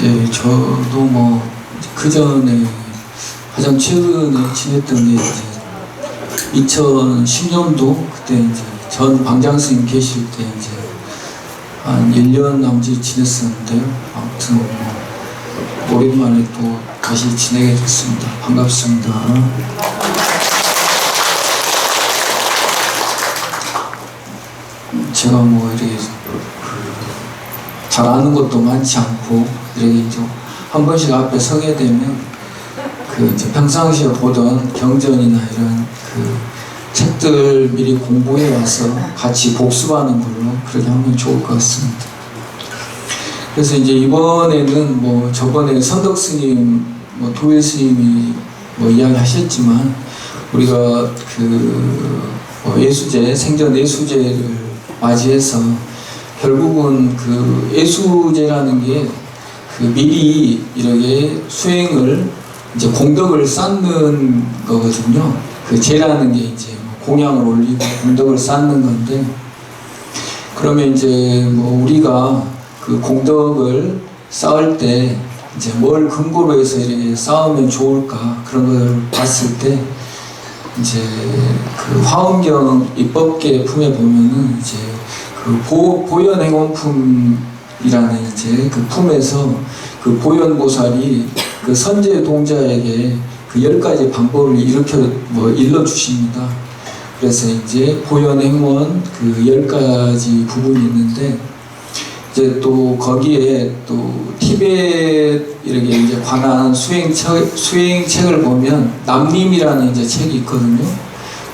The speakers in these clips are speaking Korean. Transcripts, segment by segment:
네, 저도 뭐 그 전에 가장 최근에 지냈던 게 이제 2010년도 그때 이제 전 방장 스님 계실 때 이제 한 1년 남짓 지냈었는데요. 아무튼 뭐 오랜만에 또 다시 지내게 됐습니다. 반갑습니다. 제가 뭐 이렇게 잘 아는 것도 많지 않고 이렇게 이제 한 번씩 앞에 서게 되면 그 이제 평상시에 보던 경전이나 이런 그 책들 미리 공부해 와서 같이 복습하는 걸로 그렇게 하면 좋을 것 같습니다. 그래서 이제 이번에는 뭐 저번에 선덕 스님, 뭐 도일 스님이 뭐 이야기하셨지만 우리가 그 뭐 예수제, 생전 예수제를 맞이해서 결국은 그 예수제라는 게 그 미리 이렇게 수행을 이제 공덕을 쌓는 거거든요. 그 제라는 게 이제 공양을 올리고 공덕을 쌓는 건데, 그러면 이제 뭐 우리가 그 공덕을 쌓을 때 이제 뭘 근거로 해서 이렇게 쌓으면 좋을까, 그런 걸 봤을 때 이제 그 화엄경 입법계 품에 보면은 이제 그 보현행원품이라는 이제 그 품에서 그 보현보살이 그 선제 동자에게 그 10가지 방법을 일러주십니다. 그래서 이제 보현행원 그 10가지 부분이 있는데, 이제 또 거기에 또 티벳 이렇게 이제 관한 수행책을 보면 남림이라는 이제 책이 있거든요.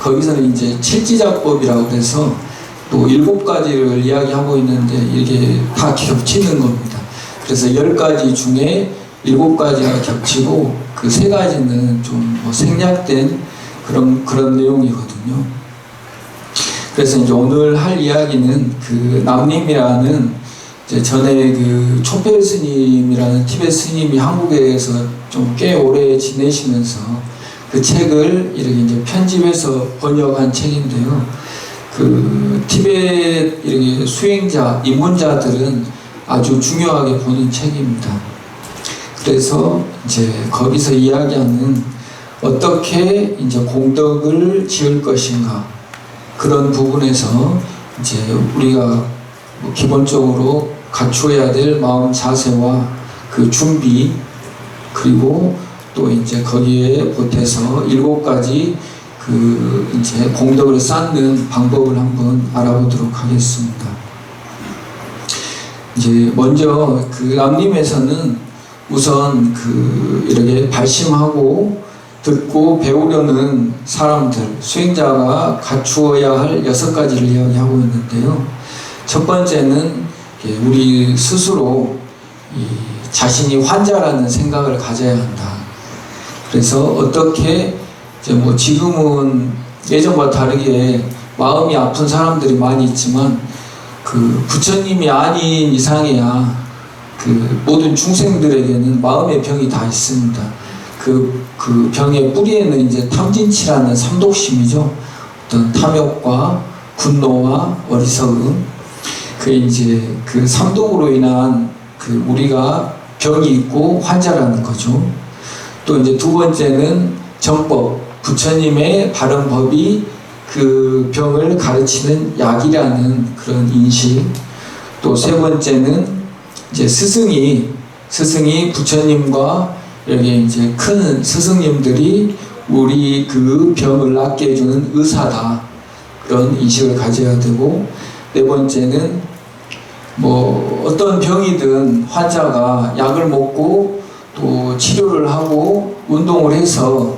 거기서는 이제 칠지작법이라고 해서 또 7가지를 이야기하고 있는데 이게 다 겹치는 겁니다. 그래서 10가지 중에 7가지가 겹치고 그 3가지는 좀 뭐 생략된 그런 내용이거든요. 그래서 이제 오늘 할 이야기는 그 남림이라는 이제 전에 그 초펠 스님이라는 티벳 스님이 한국에서 좀 꽤 오래 지내시면서 그 책을 이렇게 이제 편집해서 번역한 책인데요. 그 티벳 이렇게 수행자, 입문자들은 아주 중요하게 보는 책입니다. 그래서 이제 거기서 이야기하는 어떻게 이제 공덕을 지을 것인가, 그런 부분에서 이제 우리가 뭐 기본적으로 갖추어야 될 마음 자세와 그 준비, 그리고 또 이제 거기에 보태서 7가지 그 이제 공덕을 쌓는 방법을 한번 알아보도록 하겠습니다. 이제 먼저 그 남림에서는 우선 그 이렇게 발심하고 듣고 배우려는 사람들, 수행자가 갖추어야 할 6가지를 이야기하고 있는데요. 첫 번째는 우리 스스로 자신이 환자라는 생각을 가져야 한다. 그래서 어떻게 이제 뭐 지금은 예전과 다르게 마음이 아픈 사람들이 많이 있지만 그 부처님이 아닌 이상이야 그 모든 중생들에게는 마음의 병이 다 있습니다. 그 병의 뿌리에는 이제 탐진치라는 삼독심이죠. 어떤 탐욕과 분노와 어리석음, 그 이제 그 삼독으로 인한 그 우리가 병이 있고 환자라는 거죠. 또 이제 두 번째는 정법, 부처님의 바른 법이 그 병을 가르치는 약이라는 그런 인식. 또 세 번째는 이제 스승이 부처님과 이렇게 이제 큰 스승님들이 우리 그 병을 낫게 해주는 의사다, 그런 인식을 가져야 되고, 네 번째는 뭐 어떤 병이든 환자가 약을 먹고 또 치료를 하고 운동을 해서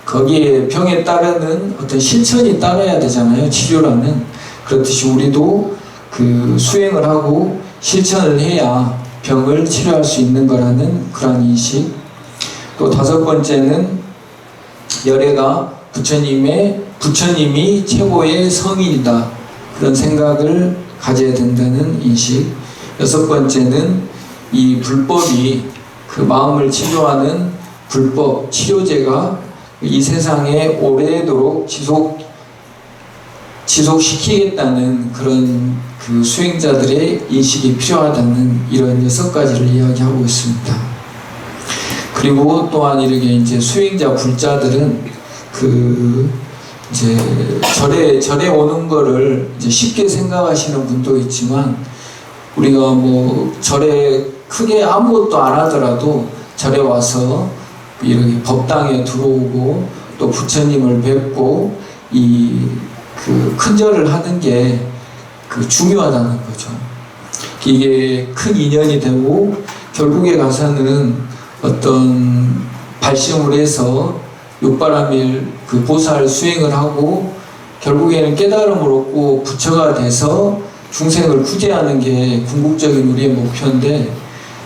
거기에 병에 따르는 어떤 실천이 따라야 되잖아요. 치료라는. 그렇듯이 우리도 그 수행을 하고 실천을 해야 병을 치료할 수 있는 거라는 그런 인식. 또 5번째는 열애가 부처님이 최고의 성인이다, 그런 생각을 가져야 된다는 인식. 6번째는 이 불법이 그 마음을 치료하는 불법 치료제가 이 세상에 오래도록 지속시키겠다는 그런 그 수행자들의 인식이 필요하다는 이런 6가지를 이야기하고 있습니다. 그리고 또한 이렇게 이제 수행자 불자들은 그 이제 절에 오는 거를 이제 쉽게 생각하시는 분도 있지만, 우리가 뭐 절에 크게 아무것도 안 하더라도 절에 와서 이렇게 법당에 들어오고 또 부처님을 뵙고 이 그 큰절을 하는 게 그 중요하다는 거죠. 이게 큰 인연이 되고 결국에 가서는 어떤 발심을 해서 육바라밀 그 보살 수행을 하고 결국에는 깨달음을 얻고 부처가 돼서 중생을 구제하는 게 궁극적인 우리의 목표인데,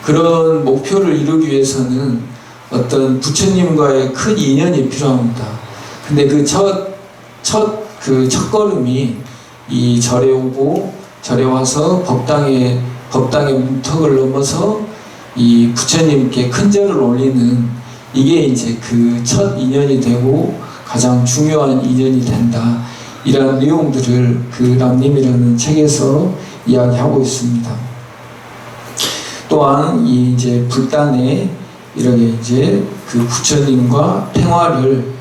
그런 목표를 이루기 위해서는 어떤 부처님과의 큰 인연이 필요합니다. 근데 그 첫걸음이 이 절에 오고 절에 와서 법당의 문턱을 넘어서 이 부처님께 큰절을 올리는, 이게 이제 그 첫 인연이 되고 가장 중요한 인연이 된다. 이런 내용들을 그 람님이라는 책에서 이야기하고 있습니다. 또한 이 이제 불단에 이렇게 이제 그 부처님과 생활을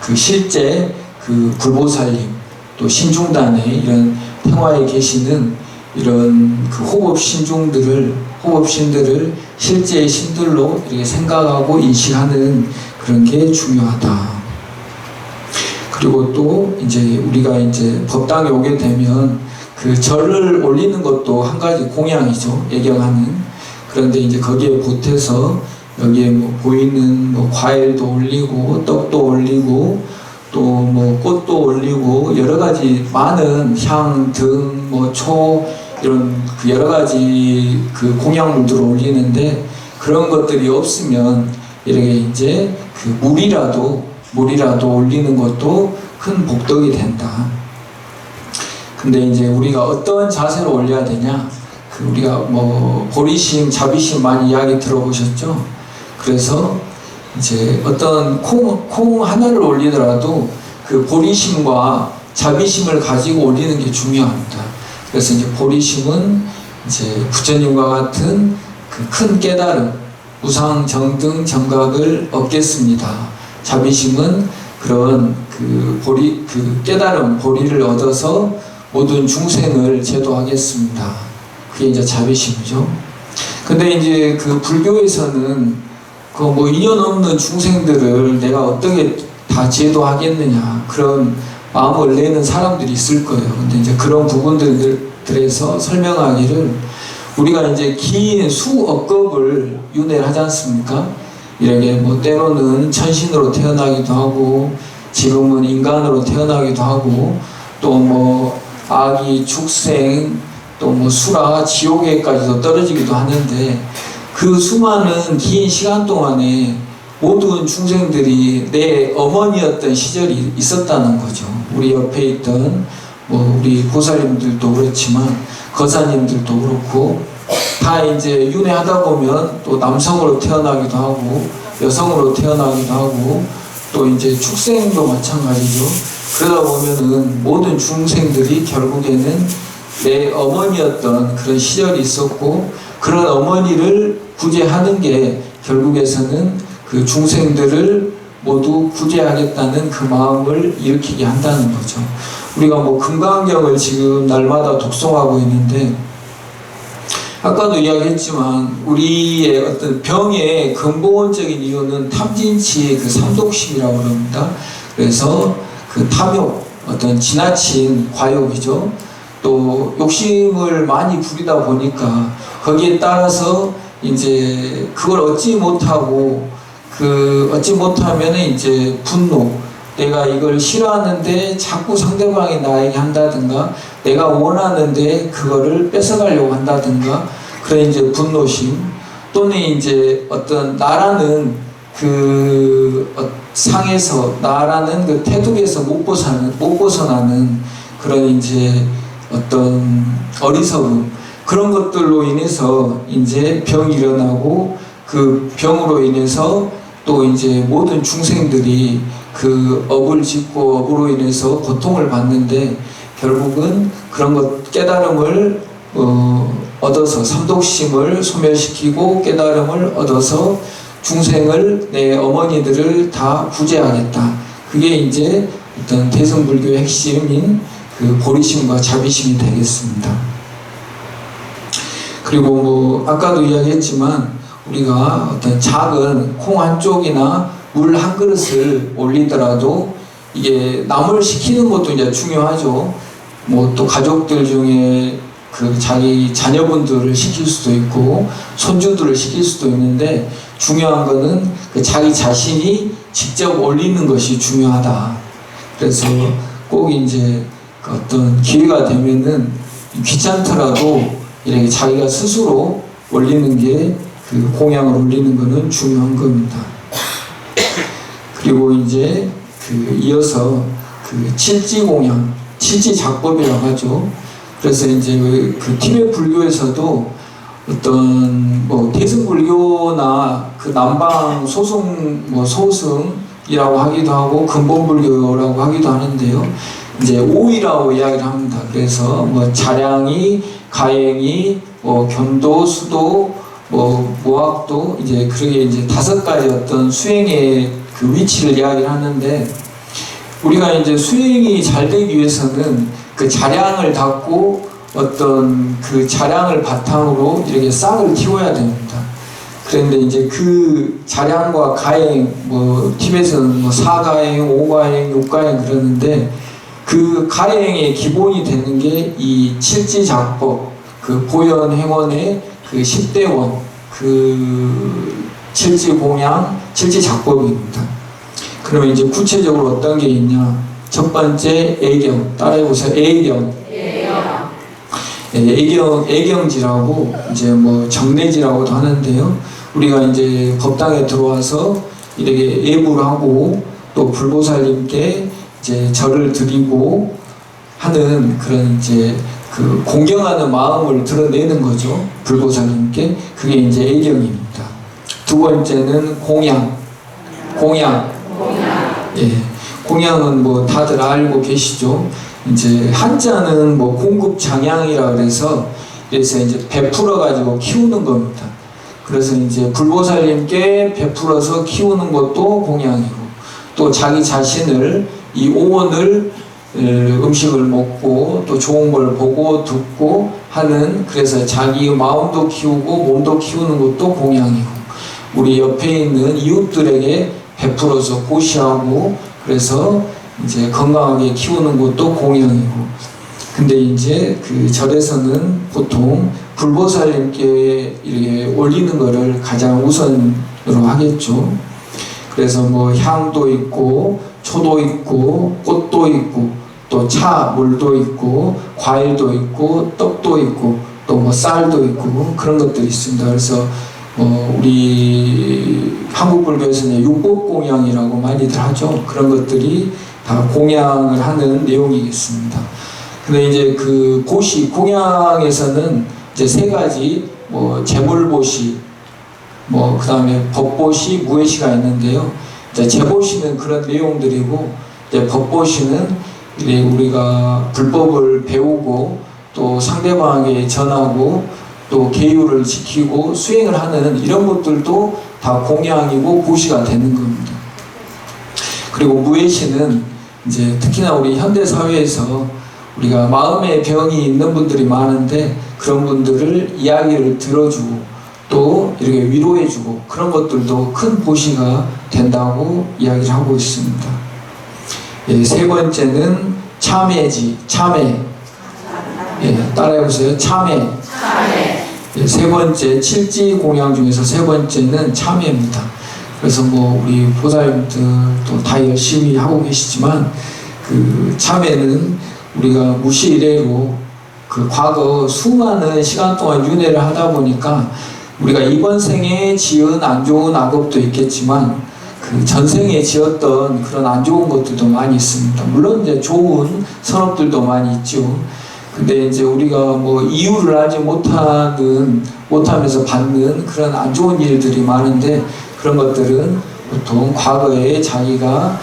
그 실제 그 불보살님 또 신중단에 이런 평화에 계시는 이런 그 호법신들을 실제의 신들로 이렇게 생각하고 인식하는 그런 게 중요하다. 그리고 또 이제 우리가 이제 법당에 오게 되면 그 절을 올리는 것도 한 가지 공양이죠. 예경하는. 그런데 이제 거기에 보태서 여기에 뭐 보이는 뭐 과일도 올리고 떡도 올리고 또 뭐 꽃도 올리고 여러 가지 많은 향, 등, 뭐 초 이런 그 여러 가지 그 공양물들을 올리는데, 그런 것들이 없으면 이렇게 이제 그 물이라도 올리는 것도 큰 복덕이 된다. 근데 이제 우리가 어떤 자세로 올려야 되냐? 그 우리가 뭐 보리심, 자비심 많이 이야기 들어보셨죠? 그래서 이제 어떤 콩 하나를 올리더라도 그 보리심과 자비심을 가지고 올리는 게 중요합니다. 그래서 이제 보리심은 이제 부처님과 같은 그 큰 깨달음, 우상, 정등, 정각을 얻겠습니다. 자비심은 그런 그 깨달음, 보리를 얻어서 모든 중생을 제도하겠습니다. 그게 이제 자비심이죠. 근데 이제 그 불교에서는 그 뭐 인연 없는 중생들을 내가 어떻게 다 제도하겠느냐, 그런 마음을 내는 사람들이 있을 거예요. 근데 이제 그런 부분들에서 설명하기를, 우리가 이제 긴 수억겁을 윤회를 하지 않습니까? 이렇게 뭐 때로는 천신으로 태어나기도 하고, 지금은 인간으로 태어나기도 하고, 또 뭐 아기, 축생, 또 뭐 수라, 지옥에까지도 떨어지기도 하는데, 그 수많은 긴 시간 동안에 모든 중생들이 내 어머니였던 시절이 있었다는 거죠. 우리 옆에 있던 뭐 우리 보살님들도 그렇지만 거사님들도 그렇고, 다 이제 윤회하다 보면 또 남성으로 태어나기도 하고 여성으로 태어나기도 하고 또 이제 축생도 마찬가지죠. 그러다 보면은 모든 중생들이 결국에는 내 어머니였던 그런 시절이 있었고, 그런 어머니를 구제하는 게 결국에서는 그 중생들을 모두 구제하겠다는 그 마음을 일으키게 한다는 거죠. 우리가 뭐 금강경을 지금 날마다 독송하고 있는데, 아까도 이야기했지만 우리의 어떤 병의 근본적인 이유는 탐진치의 그 삼독심이라고 합니다. 그래서 그 탐욕, 어떤 지나친 과욕이죠. 또 욕심을 많이 부리다 보니까 거기에 따라서 이제 그걸 얻지 못하면 이제 분노, 내가 이걸 싫어하는데 자꾸 상대방이 나에게 한다든가, 내가 원하는데 그거를 뺏어가려고 한다든가, 그런 이제 분노심, 또는 이제 어떤 나라는 그 상에서, 나라는 그 태둑에서 못 벗어나는 그런 이제 어떤 어리석음, 그런 것들로 인해서 이제 병이 일어나고, 그 병으로 인해서 또 이제 모든 중생들이 그 업을 짓고 업으로 인해서 고통을 받는데, 결국은 그런 것 깨달음을 얻어서 삼독심을 소멸시키고 깨달음을 얻어서 중생을 내 어머니들을 다 구제하겠다. 그게 이제 어떤 대승불교의 핵심인 그 보리심과 자비심이 되겠습니다. 그리고 뭐 아까도 이야기했지만 우리가 어떤 작은 콩 한 쪽이나 물 한 그릇을 올리더라도 이게 남을 시키는 것도 이제 중요하죠. 뭐 또 가족들 중에 그 자기 자녀분들을 시킬 수도 있고 손주들을 시킬 수도 있는데 중요한 거는 그 자기 자신이 직접 올리는 것이 중요하다. 그래서 꼭 이제 어떤 기회가 되면은 귀찮더라도 이렇게 자기가 스스로 올리는 게 그 공양을 올리는 거는 중요한 겁니다. 그리고 이제 그 이어서 그 칠지공양, 칠지작법이라고 하죠. 그래서 이제 그 티베트 불교에서도 어떤 뭐 대승불교나 그 남방 소승 뭐 소승이라고 하기도 하고 근본불교라고 하기도 하는데요. 이제 오이라고 이야기를 합니다. 그래서 뭐 자량이, 가행이, 뭐 견도, 수도, 뭐 모학도 이제 그렇게 이제 5가지 어떤 수행의 그 위치를 이야기를 하는데 우리가 이제 수행이 잘 되기 위해서는 그 자량을 닦고 어떤 그 자량을 바탕으로 이렇게 싹을 틔워야 됩니다. 그런데 이제 그 자량과 가행, 뭐 티베트는 뭐 4가행, 5가행, 6가행 그러는데 그 가행의 기본이 되는 게 이 칠지작법, 그 보현행원의 그 10대원, 그 칠지공양, 칠지작법입니다. 그러면 이제 구체적으로 어떤 게 있냐? 첫 번째 애경, 따라해보세요. 애경. 애경지라고 이제 뭐 정례지라고도 하는데요. 우리가 이제 법당에 들어와서 이렇게 예불을 하고 또 불보살님께 이제 절을 드리고 하는 그런 이제 그 공경하는 마음을 드러내는 거죠. 불보살님께. 그게 이제 애경입니다. 두 번째는 공양. 예. 공양은 뭐 다들 알고 계시죠. 이제 한자는 뭐 공급장양이라 그래서 이제 베풀어 가지고 키우는 겁니다. 그래서 이제 불보살님께 베풀어서 키우는 것도 공양이고 또 자기 자신을 이 오온을 음식을 먹고 또 좋은 걸 보고 듣고 하는 그래서 자기 마음도 키우고 몸도 키우는 것도 공양이고 우리 옆에 있는 이웃들에게 베풀어서 보시하고 그래서 이제 건강하게 키우는 것도 공양이고 근데 이제 그 절에서는 보통 불보살님께 이렇게 올리는 거를 가장 우선으로 하겠죠. 그래서 뭐 향도 있고 초도 있고 꽃도 있고 또 차, 물도 있고 과일도 있고 떡도 있고 또 뭐 쌀도 있고 그런 것들이 있습니다. 그래서 우리 한국 불교에서는 육법공양이라고 많이들 하죠. 그런 것들이 다 공양을 하는 내용이겠습니다. 근데 이제 그 보시 공양에서는 이제 3가지 뭐 재물보시 뭐 그다음에 법보시, 무예시가 있는데요. 이제 재보시는 그런 내용들이고 이제 법보시는 우리가 불법을 배우고 또 상대방에게 전하고 또 계율을 지키고 수행을 하는 이런 것들도 다 공양이고 보시가 되는 겁니다. 그리고 무예시는 이제 특히나 우리 현대 사회에서 우리가 마음의 병이 있는 분들이 많은데 그런 분들을 이야기를 들어주고 또 이렇게 위로해주고 그런 것들도 큰 보시가 된다고 이야기를 하고 있습니다. 예, 3번째는 참회지, 참회. 예, 따라해보세요. 참회. 예, 3번째, 칠지공양 중에서 3번째는 참회입니다. 그래서 뭐 우리 보살님들도 다 열심히 하고 계시지만 그 참회는 우리가 무시이래로 그 과거 수많은 시간 동안 윤회를 하다 보니까 우리가 이번 생에 지은 안 좋은 악업도 있겠지만 그 전생에 지었던 그런 안 좋은 것들도 많이 있습니다. 물론 이제 좋은 선업들도 많이 있죠. 근데 이제 우리가 뭐 이유를 알지 못하면서 받는 그런 안 좋은 일들이 많은데 그런 것들은 보통 과거에 자기가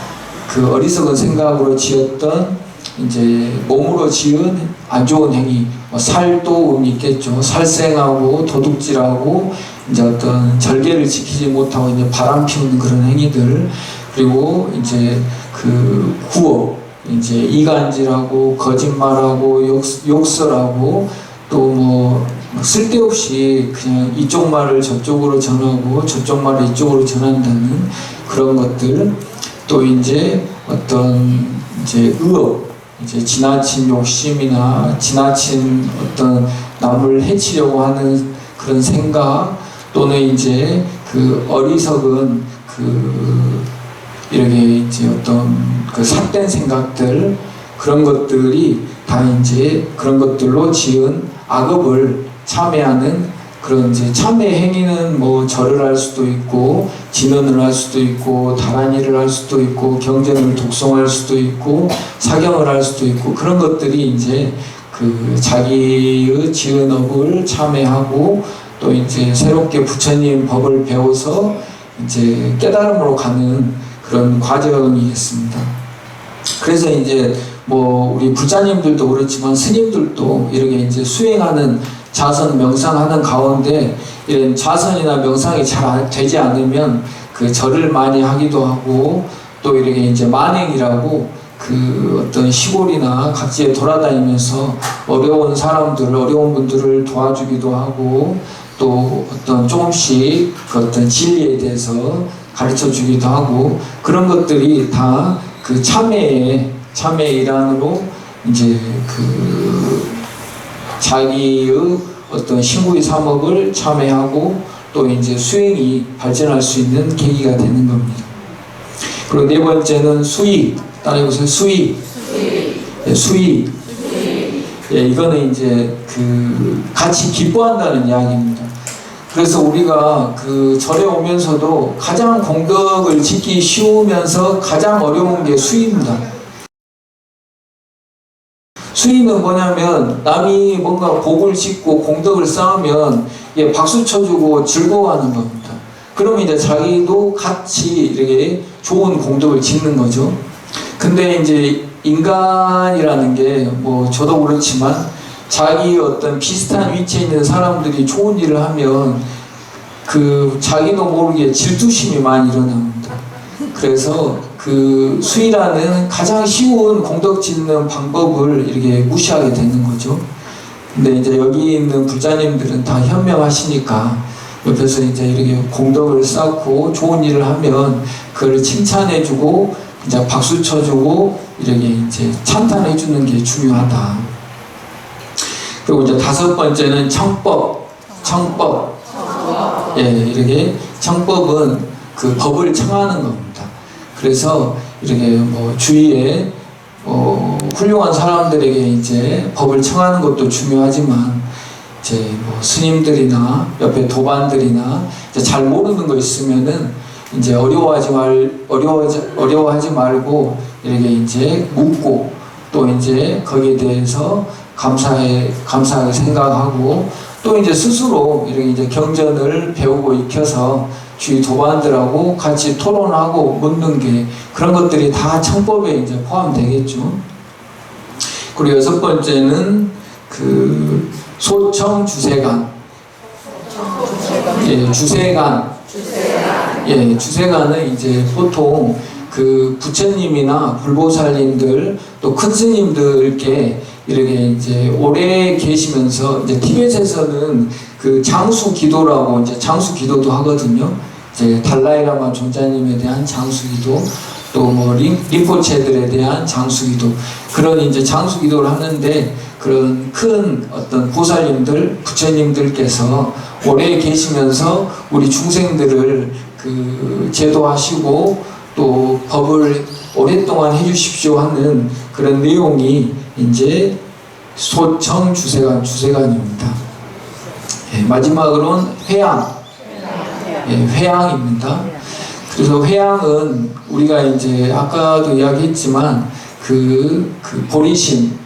그 어리석은 생각으로 지었던 이제 몸으로 지은 안 좋은 행위, 뭐 살도 의미 있겠죠. 살생하고 도둑질하고 이제 어떤 절개를 지키지 못하고 이제 바람 피우는 그런 행위들, 그리고 이제 그 구업, 이제 이간질하고 거짓말하고 욕설하고 또 뭐 쓸데없이 그냥 이쪽 말을 저쪽으로 전하고 저쪽 말을 이쪽으로 전한다는 그런 것들, 또 이제 어떤 이제 의업, 이제 지나친 욕심이나 지나친 어떤 남을 해치려고 하는 그런 생각, 또는 이제 그 어리석은 그 이렇게 이제 어떤 그 삿된 생각들, 그런 것들이 다 이제 그런 것들로 지은 악업을 참회하는 그런 이제 참회 행위는 뭐 절을 할 수도 있고 진언을 할 수도 있고 다란이를 할 수도 있고 경전을 독송할 수도 있고 사경을 할 수도 있고, 그런 것들이 이제 그 자기의 지은 업을 참회하고 또 이제 새롭게 부처님 법을 배워서 이제 깨달음으로 가는 그런 과정이겠습니다. 그래서 이제 뭐 우리 불자님들도 그렇지만 스님들도 이렇게 이제 수행하는 자선 명상하는 가운데 이런 자선이나 명상이 잘 되지 않으면 그 절을 많이 하기도 하고, 또 이렇게 이제 만행이라고 그 어떤 시골이나 각지에 돌아다니면서 어려운 사람들, 어려운 분들을 도와주기도 하고, 또 어떤 조금씩 그 어떤 진리에 대해서 가르쳐 주기도 하고, 그런 것들이 다 그 참회의 일환으로 이제 그 자기의 어떤 신구의 삼업을 참회하고 또 이제 수행이 발전할 수 있는 계기가 되는 겁니다. 그리고 네 번째는 수의. 따라해보세요. 수의. 예, 수의. 예, 이거는 이제 그 같이 기뻐한다는 이야기입니다. 그래서 우리가 그 절에 오면서도 가장 공덕을 짓기 쉬우면서 가장 어려운 게 수의입니다. 수의는 뭐냐면 남이 뭔가 복을 짓고 공덕을 쌓으면 예, 박수 쳐주고 즐거워하는 겁니다. 그러면 이제 자기도 같이 이렇게 좋은 공덕을 짓는 거죠. 근데 이제 인간이라는 게 뭐 저도 그렇지만 자기 어떤 비슷한 위치에 있는 사람들이 좋은 일을 하면 그 자기도 모르게 질투심이 많이 일어납니다. 그래서 그 수의라는 가장 쉬운 공덕 짓는 방법을 이렇게 무시하게 되는 거죠. 근데 이제 여기 있는 불자님들은 다 현명하시니까 옆에서 이제 이렇게 공덕을 쌓고 좋은 일을 하면 그걸 칭찬해주고 이제 박수 쳐주고 이렇게 이제 찬탄해주는 게 중요하다. 그리고 이제 다섯 번째는 청법. 예, 이렇게 청법은 그 법을 청하는 겁니다. 그래서 이렇게 뭐 주위에 훌륭한 사람들에게 이제 법을 청하는 것도 중요하지만 이제 뭐 스님들이나 옆에 도반들이나 이제 잘 모르는 거 있으면은 이제 어려워하지 말고 이렇게 이제 묻고 또 이제 거기에 대해서 감사하게 생각하고 또 이제 스스로 이렇게 이제 경전을 배우고 익혀서 주위 도반들하고 같이 토론하고 묻는 게 그런 것들이 다 청법에 이제 포함되겠죠. 그리고 여섯 번째는 그 소청 주세간. 예, 주세간. 예, 주세간은 이제 보통 그 부처님이나 불보살님들 또 큰 스님들께 이렇게 이제 오래 계시면서 이제 티벳에서는 그 장수 기도라고 이제 장수 기도도 하거든요. 이제 달라이라마 존자님에 대한 장수 기도, 또 뭐 림포체들에 대한 장수 기도, 그런 이제 장수 기도를 하는데 그런 큰 어떤 보살님들, 부처님들께서 오래 계시면서 우리 중생들을 그 제도하시고 또 법을 오랫동안 해주십시오 하는 그런 내용이 이제 소청 주세간입니다. 예, 마지막으로는 회양. 예, 회양입니다. 그래서 회양은 우리가 이제 아까도 이야기했지만 그 보리심,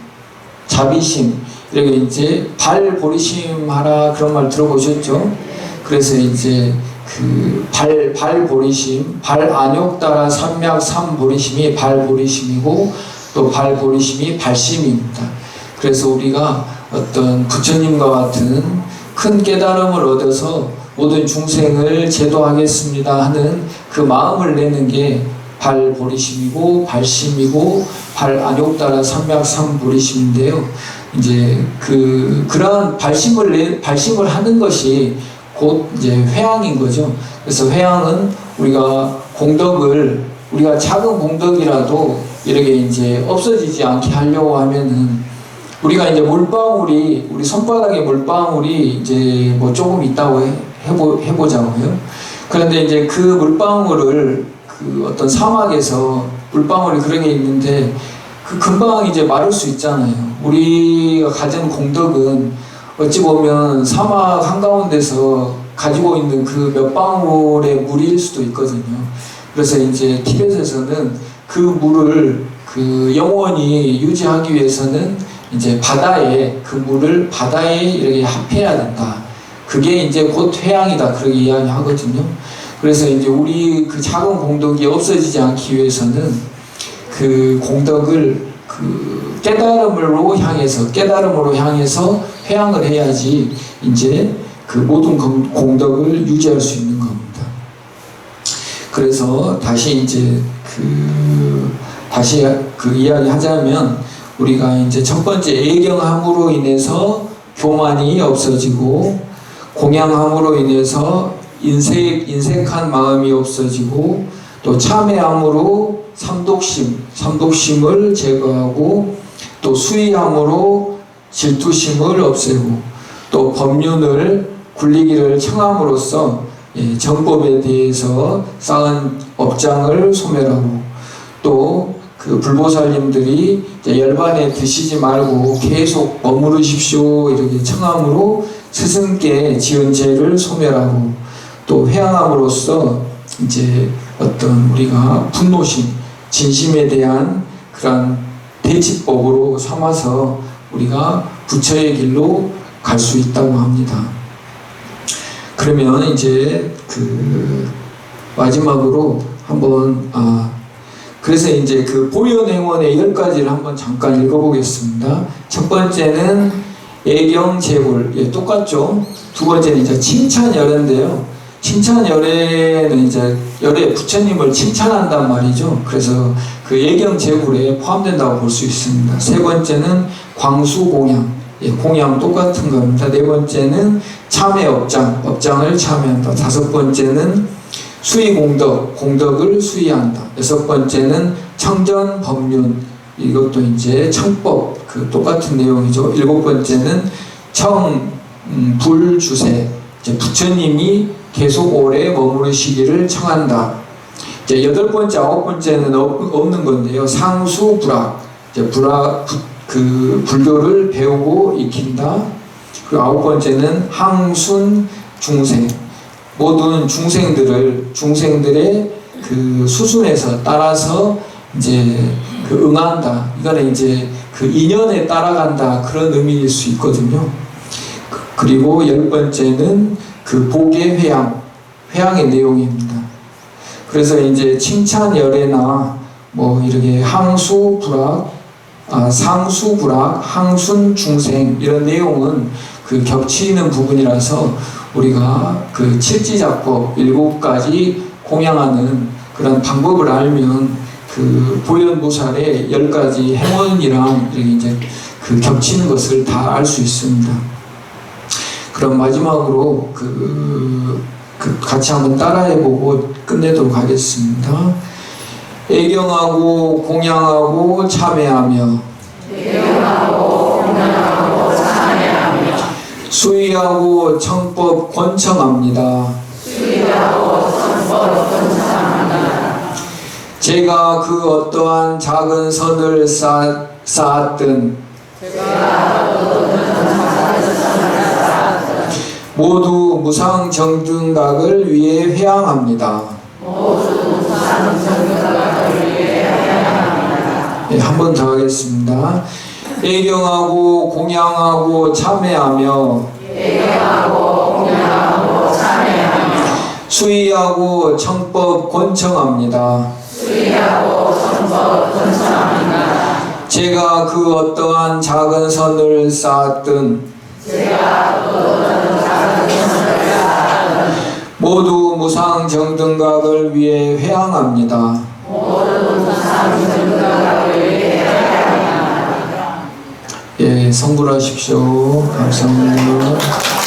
자비심, 이렇게 이제 발 보리심 하라 그런 말 들어보셨죠? 그래서 이제 그 발 보리심, 발 안욕 따라 삼맥 삼보리심이 발 보리심이고, 또 발보리심이 발심입니다. 그래서 우리가 어떤 부처님과 같은 큰 깨달음을 얻어서 모든 중생을 제도하겠습니다 하는 그 마음을 내는 게 발보리심이고 발심이고 발안욕따라 삼맥삼보리심인데요. 이제 그러한 발심을 하는 것이 곧 이제 회향인 거죠. 그래서 회향은 우리가 공덕을 우리가 작은 공덕이라도 이렇게 이제 없어지지 않게 하려고 하면은 우리가 이제 물방울이 우리 손바닥에 물방울이 이제 뭐 조금 있다고 해보자고요. 그런데 이제 그 물방울을 그 어떤 사막에서 물방울이 그런 게 있는데 그 금방 이제 마를 수 있잖아요. 우리가 가진 공덕은 어찌 보면 사막 한가운데서 가지고 있는 그 몇 방울의 물일 수도 있거든요. 그래서 이제 티벳에서는 그 물을 그 영원히 유지하기 위해서는 이제 바다에 그 물을 바다에 이렇게 합해야 된다. 그게 이제 곧 회향이다. 그렇게 이야기하거든요. 그래서 이제 우리 그 작은 공덕이 없어지지 않기 위해서는 그 공덕을 그 깨달음으로 향해서 회향을 해야지 이제 그 모든 공덕을 유지할 수 있는 겁니다. 그래서 다시 그 이야기 하자면 우리가 이제 첫 번째 애경함으로 인해서 교만이 없어지고 공양함으로 인해서 인색한 마음이 없어지고 또 참회함으로 삼독심을 제거하고 또 수의함으로 질투심을 없애고 또 법륜을 굴리기를 청함으로써 정법에 대해서 쌓은 업장을 소멸하고 또 그 불보살님들이 열반에 드시지 말고 계속 머무르십시오 이렇게 청함으로 스승께 지은 죄를 소멸하고 또 회향함으로써 이제 어떤 우리가 분노심, 진심에 대한 그런 대치법으로 삼아서 우리가 부처의 길로 갈 수 있다고 합니다. 그러면 이제 그 마지막으로 한번 그래서 이제 그 보현행원의 10가지를 한번 잠깐 읽어보겠습니다. 첫 번째는 애경제불, 똑같죠. 두 번째는 이제 칭찬열애인데요. 칭찬열애는 이제 열애 부처님을 칭찬한단 말이죠. 그래서 그 애경제불에 포함된다고 볼 수 있습니다. 세 번째는 광수공양, 공양 똑같은 겁니다. 네 번째는 참회업장을 참회한다. 다섯 번째는 수의공덕, 공덕을 수의한다. 여섯 번째는 청전법륜, 이것도 이제 청법, 그 똑같은 내용이죠. 일곱 번째는 불주세, 이제 부처님이 계속 오래 머무르시기를 청한다. 이제 여덟 번째, 아홉 번째는 없는 건데요. 상수불학, 이제 그 불교를 배우고 익힌다. 그리고 아홉 번째는 항순중생, 모든 중생들의 그 수순에서 따라서 이제 그 응한다. 이거는 이제 그 인연에 따라간다. 그런 의미일 수 있거든요. 그리고 열 번째는 그 복의 회향의 내용입니다. 그래서 이제 칭찬열애나 뭐 이렇게 상수불학, 항순중생 이런 내용은 그 겹치는 부분이라서 우리가 그 칠지작법 7가지 공양하는 그런 방법을 알면 그 보현보살의 10가지 행원이랑 이렇게 이제 그 겹치는 것을 다 알 수 있습니다. 그럼 마지막으로 같이 한번 따라해보고 끝내도록 하겠습니다. 애경하고 공양하고 참회하며 수의하고 청법 권청합니다. 제가 그 어떠한 작은 선을 쌓았든 모두 무상정등각을 위해 회향합니다. 네, 한 번 더 하겠습니다. 애경하고 공양하고 참회하며 수의하고 청법 권청합니다. 제가 그 어떠한 작은 선을 쌓았든 모두 무상 정등각을 위해 회항합니다. 예, 성불하십시오. 감사합니다.